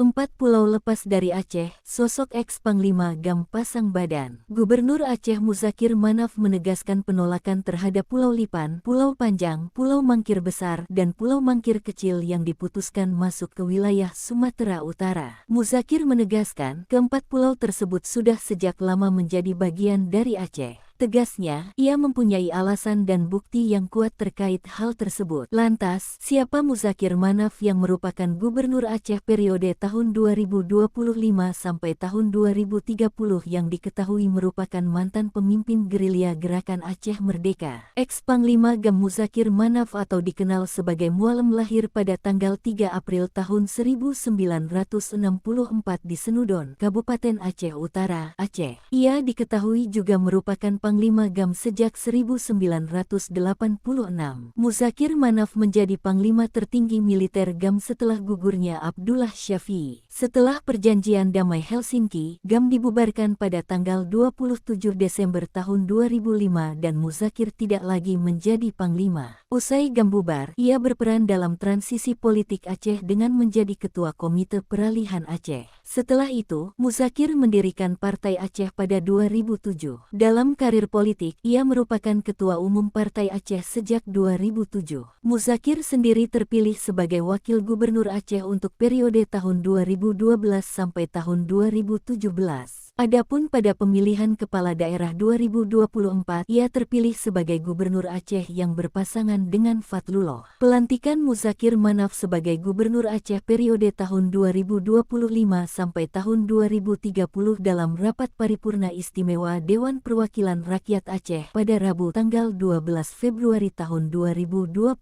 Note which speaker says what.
Speaker 1: 4 pulau lepas dari Aceh, sosok ex-Panglima GAM pasang badan. Gubernur Aceh Muzakir Manaf menegaskan penolakan terhadap Pulau Lipan, Pulau Panjang, Pulau Mangkir Besar, dan Pulau Mangkir Kecil yang diputuskan masuk ke wilayah Sumatera Utara. Muzakir menegaskan, keempat pulau tersebut sudah sejak lama menjadi bagian dari Aceh. Tegasnya, ia mempunyai alasan dan bukti yang kuat terkait hal tersebut. Lantas, siapa Muzakir Manaf yang merupakan Gubernur Aceh periode tahun 2025 sampai tahun 2030 yang diketahui merupakan mantan pemimpin gerilya Gerakan Aceh Merdeka? Ex-Panglima GAM Muzakir Manaf atau dikenal sebagai Mualem lahir pada tanggal 3 April tahun 1964 di Senudon, Kabupaten Aceh Utara, Aceh. Ia diketahui juga merupakan Panglima GAM sejak 1986. Muzakir Manaf menjadi Panglima tertinggi militer GAM setelah gugurnya Abdullah Syafi'i. Setelah perjanjian damai Helsinki, GAM dibubarkan pada tanggal 27 Desember tahun 2005 dan Muzakir tidak lagi menjadi Panglima. Usai GAM bubar, ia berperan dalam transisi politik Aceh dengan menjadi Ketua Komite Peralihan Aceh. Setelah itu, Muzakir mendirikan Partai Aceh pada 2007. Dalam karir politik, ia merupakan Ketua Umum Partai Aceh sejak 2007. Muzakir sendiri terpilih sebagai Wakil Gubernur Aceh untuk periode tahun 2012 sampai tahun 2017. Adapun pada pemilihan kepala daerah 2024, ia terpilih sebagai Gubernur Aceh yang berpasangan dengan Fatlullah. Pelantikan Muzakir Manaf sebagai Gubernur Aceh periode tahun 2025 sampai tahun 2030 dalam rapat paripurna istimewa Dewan Perwakilan Rakyat Aceh pada Rabu tanggal 12 Februari tahun 2025.